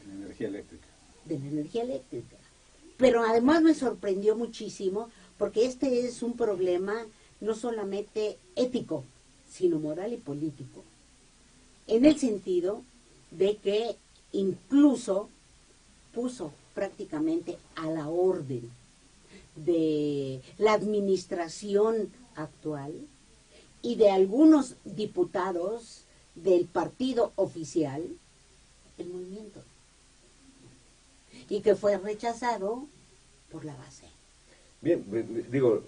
En energía eléctrica. de la energía eléctrica. Pero además me sorprendió muchísimo porque este es un problema no solamente ético, sino moral y político. En el sentido de que incluso puso prácticamente a la orden de la administración actual y de algunos diputados del partido oficial el movimiento, y que fue rechazado por la base. Bien, digo,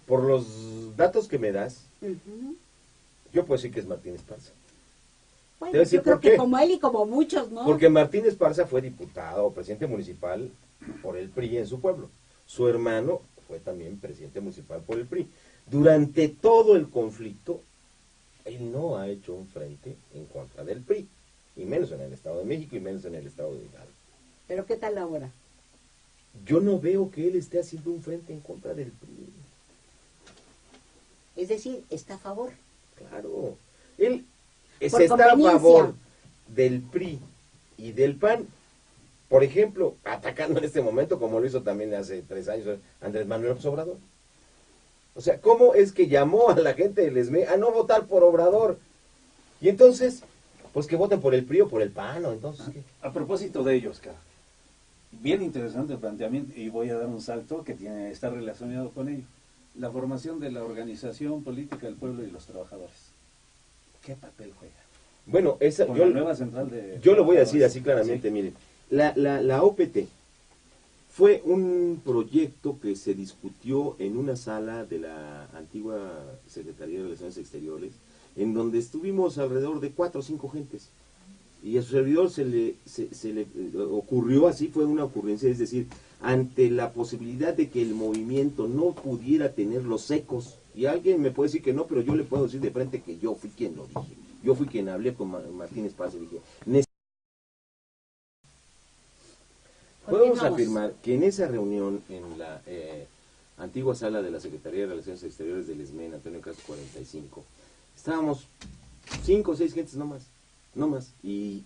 por los datos que me das, Ujú. yo puedo decir que es Martín Esparza. Bueno, Te voy a decir yo creo por que qué. como él y como muchos, ¿no? Porque Martín Esparza fue diputado, presidente municipal por el PRI en su pueblo. Su hermano fue también presidente municipal por el PRI. Durante todo el conflicto, él no ha hecho un frente en contra del PRI, y menos en el Estado de México y menos en el Estado de Hidalgo. Pero ¿qué tal ahora? Yo no veo que él esté haciendo un frente en contra del PRI. Es decir, está a favor. Claro, él Por se está a conveniencia. favor del PRI y del PAN, por ejemplo, atacando en este momento, como lo hizo también hace 3 años Andrés Manuel López Obrador. O sea, ¿cómo es que llamó a la gente del ESME a no votar por Obrador? Y entonces, pues que voten por el PRI o por el PAN, o entonces, ¿qué? A propósito de ellos, Oscar, bien interesante el planteamiento, y voy a dar un salto que está relacionado con ello. La formación de la organización política del pueblo y los trabajadores. ¿Qué papel juega? Bueno, Con la nueva central de yo lo voy a decir trabajadores. así claramente, Sí. miren, la OPT fue un proyecto que se discutió en una sala de la antigua Secretaría de Relaciones Exteriores, en donde estuvimos alrededor de 4 o 5 gentes. Y a su servidor se le ocurrió así, fue una ocurrencia, es decir, ante la posibilidad de que el movimiento no pudiera tener los ecos, y alguien me puede decir que no, pero yo le puedo decir de frente que yo fui quien lo dije. Yo fui quien hablé con Martín Esparza y dije, podemos Continuamos. afirmar que en esa reunión en la antigua sala de la Secretaría de Relaciones Exteriores del ESME, en Antonio Caso 45, estábamos 5 o 6 gentes no más, y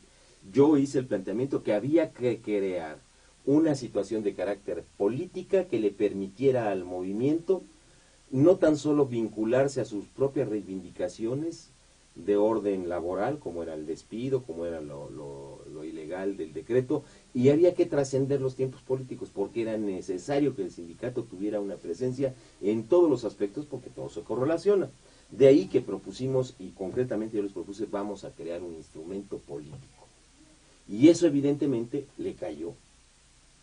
yo hice el planteamiento que había que crear una situación de carácter política que le permitiera al movimiento no tan solo vincularse a sus propias reivindicaciones de orden laboral, como era el despido, como era lo ilegal del decreto, y había que trascender los tiempos políticos, porque era necesario que el sindicato tuviera una presencia en todos los aspectos, porque todo se correlaciona. De ahí que propusimos, y concretamente yo les propuse, vamos a crear un instrumento político. Y eso evidentemente le cayó,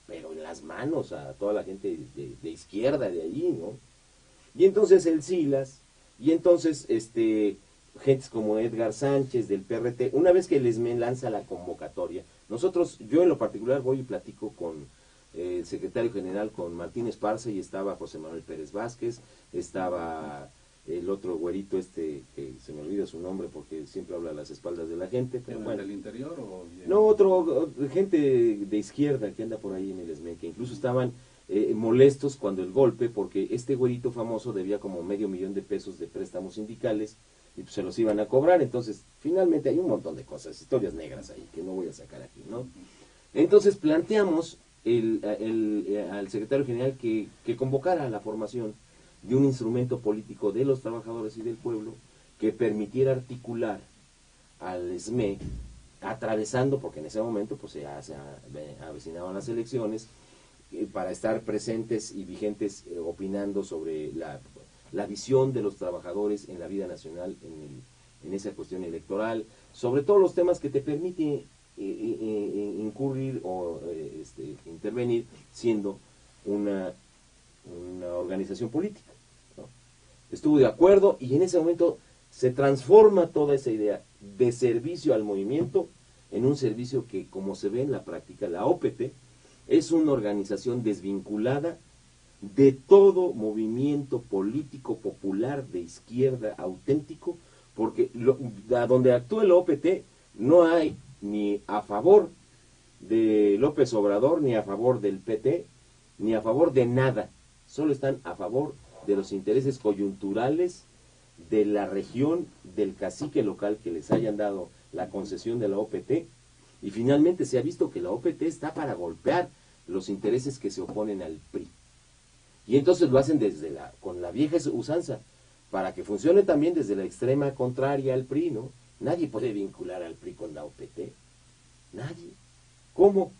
pero en las manos a toda la gente de izquierda de allí, ¿no? Y entonces el Silas, y entonces gentes como Edgar Sánchez del PRT, una vez que les me lanza la convocatoria, yo en lo particular voy y platico con el secretario general, con Martín Esparza, y estaba José Manuel Pérez Vázquez, estaba el otro güerito que se me olvida su nombre porque siempre habla a las espaldas de la gente, pero bueno. ¿Del interior o...? No, gente de izquierda que anda por ahí en el ESME, que incluso estaban molestos cuando el golpe, porque este güerito famoso debía como $500,000 de préstamos sindicales, y pues se los iban a cobrar. Entonces finalmente hay un montón de cosas, historias negras ahí, que no voy a sacar aquí, ¿no? Entonces planteamos al secretario general que convocara a la formación de un instrumento político de los trabajadores y del pueblo que permitiera articular al ESME, atravesando, porque en ese momento pues se avecinaban las elecciones, para estar presentes y vigentes opinando sobre la visión de los trabajadores en la vida nacional, en esa cuestión electoral, sobre todos los temas que te permite incurrir o intervenir siendo una organización política, ¿no? Estuvo de acuerdo, y en ese momento se transforma toda esa idea de servicio al movimiento en un servicio que, como se ve en la práctica, la OPT es una organización desvinculada de todo movimiento político popular de izquierda auténtico, porque a donde actúa el OPT no hay ni a favor de López Obrador, ni a favor del PT, ni a favor de nada, solo están a favor de los intereses coyunturales de la región, del cacique local que les hayan dado la concesión de la OPT, y finalmente se ha visto que la OPT está para golpear los intereses que se oponen al PRI. Y entonces lo hacen con la vieja usanza, para que funcione también desde la extrema contraria al PRI, ¿no? Nadie puede vincular al PRI con la OPT. Nadie. ¿Cómo?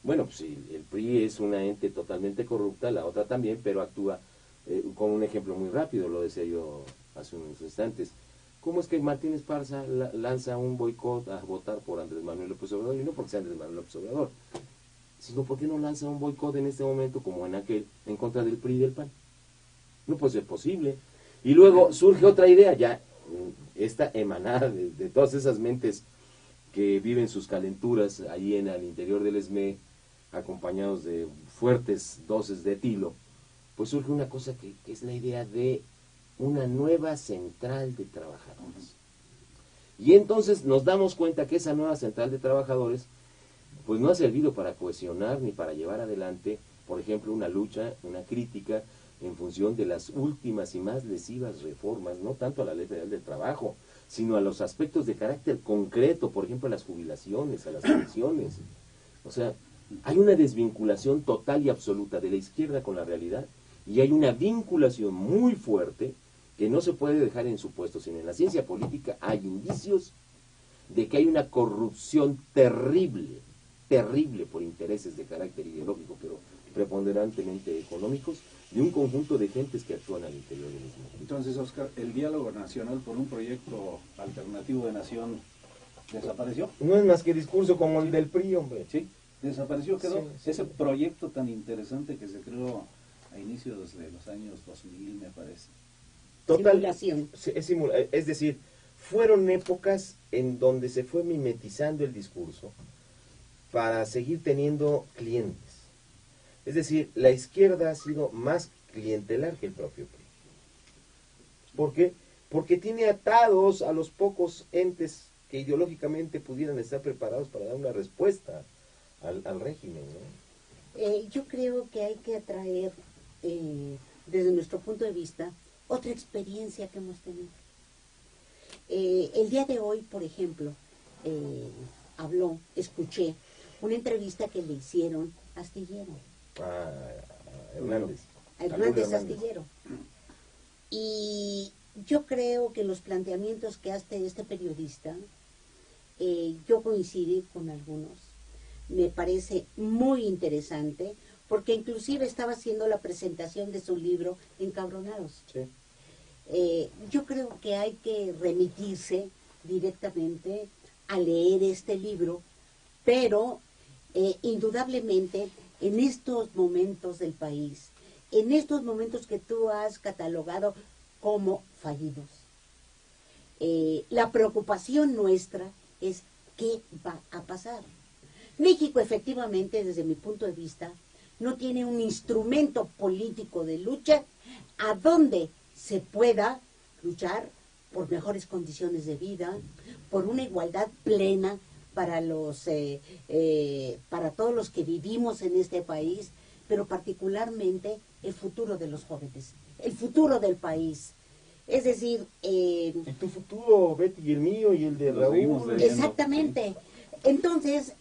Bueno, pues si el PRI es una ente totalmente corrupta, la otra también, pero actúa con un ejemplo muy rápido, lo decía yo hace unos instantes. ¿Cómo es que Martín Esparza lanza un boicot a votar por Andrés Manuel López Obrador? Y no porque sea Andrés Manuel López Obrador, sino porque no lanza un boicot en este momento, como en aquel, en contra del PRI y del PAN. No puede ser posible. Y luego surge otra idea, ya esta emanada de todas esas mentes que viven sus calenturas ahí en el interior del ESME, acompañados de fuertes dosis de etilo, pues surge una cosa que es la idea de una nueva central de trabajadores. Y entonces nos damos cuenta que esa nueva central de trabajadores pues no ha servido para cohesionar ni para llevar adelante, por ejemplo, una lucha, una crítica en función de las últimas y más lesivas reformas, no tanto a la Ley Federal del Trabajo, sino a los aspectos de carácter concreto, por ejemplo, a las jubilaciones, a las pensiones. O sea, hay una desvinculación total y absoluta de la izquierda con la realidad, y hay una vinculación muy fuerte que no se puede dejar en supuestos, sino en la ciencia política hay indicios de que hay una corrupción terrible, terrible por intereses de carácter ideológico, pero preponderantemente económicos, de un conjunto de gentes que actúan al interior del mismo. Entonces, Oscar, ¿el diálogo nacional por un proyecto alternativo de nación desapareció? No es más que discurso como el del PRI, hombre. Sí, desapareció, quedó. Sí, sí. Ese proyecto tan interesante que se creó a inicios de los años 2000, me parece. Total, Simulación. Es decir, fueron épocas en donde se fue mimetizando el discurso para seguir teniendo clientes. Es decir, la izquierda ha sido más clientelar que el propio PRI. ¿Por qué? Porque tiene atados a los pocos entes que ideológicamente pudieran estar preparados para dar una respuesta al régimen, ¿no? Yo creo que hay que atraer, desde nuestro punto de vista, otra experiencia que hemos tenido. El día de hoy, por ejemplo, escuché una entrevista que le hicieron a Astillero. Hernández. A Hernández Astillero. Y yo creo que los planteamientos que hace este periodista, yo coincidí con algunos. Me parece muy interesante, porque inclusive estaba haciendo la presentación de su libro Encabronados. Sí. Yo creo que hay que remitirse directamente a leer este libro, pero indudablemente en estos momentos del país, en estos momentos que tú has catalogado como fallidos, la preocupación nuestra es qué va a pasar. México, efectivamente, desde mi punto de vista, no tiene un instrumento político de lucha a donde se pueda luchar por mejores condiciones de vida, por una igualdad plena para para todos los que vivimos en este país, pero particularmente el futuro de los jóvenes, el futuro del país. Es decir, y tu futuro, Betty, y el mío, y el de Lo seguimos Raúl. leyendo. exactamente. Entonces,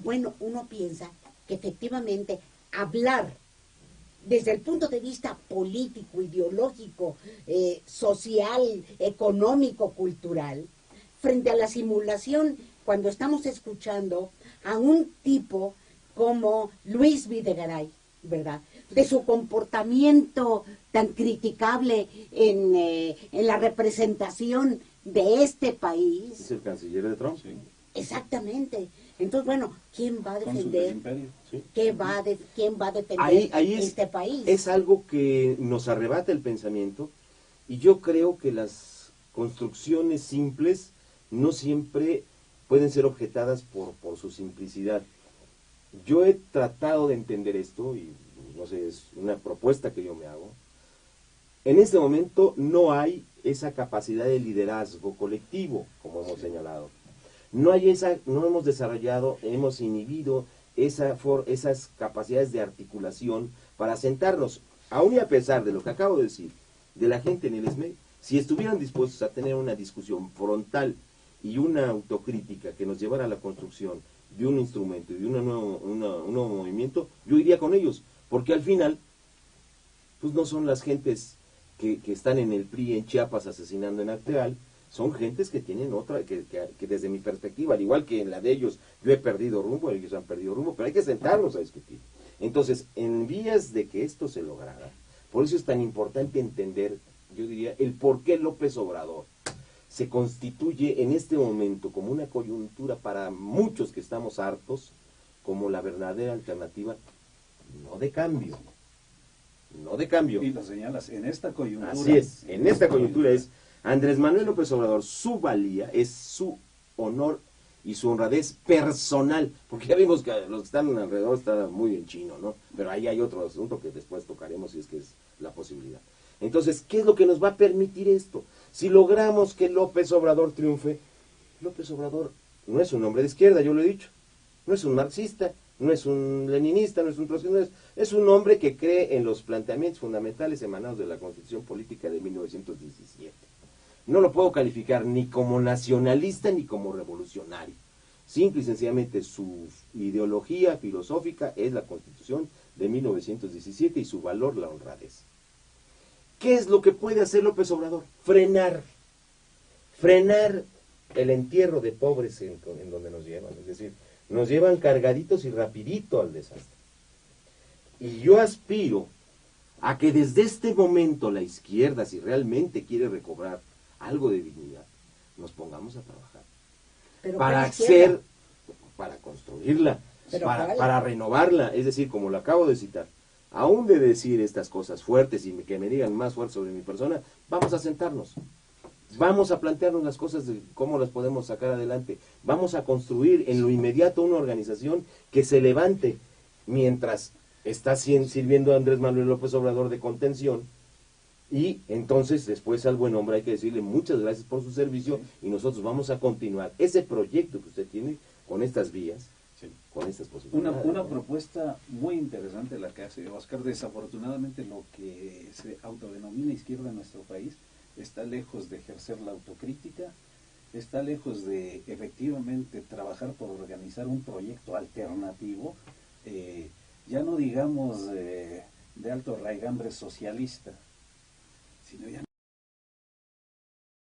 bueno, uno piensa que efectivamente hablar desde el punto de vista político, ideológico, social, económico, cultural, frente a la simulación, cuando estamos escuchando a un tipo como Luis Videgaray, ¿verdad?, de su comportamiento tan criticable en la representación de este país. Es el canciller de Trump. Sí. Exactamente. Entonces, bueno, ¿quién va a Con su defender? imperio. Sí. ¿Quién va a defender Ahí este país? es algo que nos arrebata el pensamiento, y yo creo que las construcciones simples no siempre pueden ser objetadas por su simplicidad. Yo he tratado de entender esto, y no sé, es una propuesta que yo me hago. En este momento no hay esa capacidad de liderazgo colectivo, como hemos señalado. No hemos desarrollado, hemos inhibido esas capacidades de articulación para sentarnos, aún y a pesar de lo que acabo de decir, de la gente en el ESME, si estuvieran dispuestos a tener una discusión frontal y una autocrítica que nos llevara a la construcción de un instrumento y de un nuevo movimiento, yo iría con ellos, porque al final, pues no son las gentes que están en el PRI en Chiapas asesinando en Acteal, son gentes que tienen otra, que desde mi perspectiva, al igual que en la de ellos, yo he perdido rumbo, ellos han perdido rumbo, pero hay que sentarnos a discutir. Entonces, en vías de que esto se lograra, por eso es tan importante entender, yo diría, el por qué López Obrador se constituye en este momento como una coyuntura para muchos que estamos hartos, como la verdadera alternativa, no de cambio, no de cambio. Y lo señalas, en esta coyuntura. Así es, en esta coyuntura es Andrés Manuel López Obrador, su valía es su honor y su honradez personal, porque ya vimos que los que están alrededor están muy en chino, ¿no? Pero ahí hay otro asunto que después tocaremos si es que es la posibilidad. Entonces, ¿qué es lo que nos va a permitir esto? Si logramos que López Obrador triunfe, López Obrador no es un hombre de izquierda, yo lo he dicho, no es un marxista, no es un leninista, no es un trotskista, es un hombre que cree en los planteamientos fundamentales emanados de la Constitución Política de 1917. No lo puedo calificar ni como nacionalista ni como revolucionario. Simple y sencillamente su ideología filosófica es la Constitución de 1917 y su valor la honradez. ¿Qué es lo que puede hacer López Obrador? Frenar el entierro de pobres en donde nos llevan, es decir, nos llevan cargaditos y rapidito al desastre. Y yo aspiro a que desde este momento la izquierda, si realmente quiere recobrar algo de dignidad, nos pongamos a trabajar. Pero Para hacer, para construirla, Pero para renovarla, es decir, como lo acabo de citar, aún de decir estas cosas fuertes y que me digan más fuerte sobre mi persona, vamos a sentarnos. Vamos a plantearnos las cosas de cómo las podemos sacar adelante. Vamos a construir en lo inmediato una organización que se levante mientras está sirviendo a Andrés Manuel López Obrador de contención. Y entonces después al buen hombre hay que decirle muchas gracias por su servicio y nosotros vamos a continuar ese proyecto que usted tiene con estas vías, Sí. con estas posibilidades. Una propuesta muy interesante la que hace Oscar. Desafortunadamente lo que se autodenomina izquierda en nuestro país está lejos de ejercer la autocrítica, está lejos de efectivamente trabajar por organizar un proyecto alternativo, ya no digamos de alto raigambre socialista, sino ya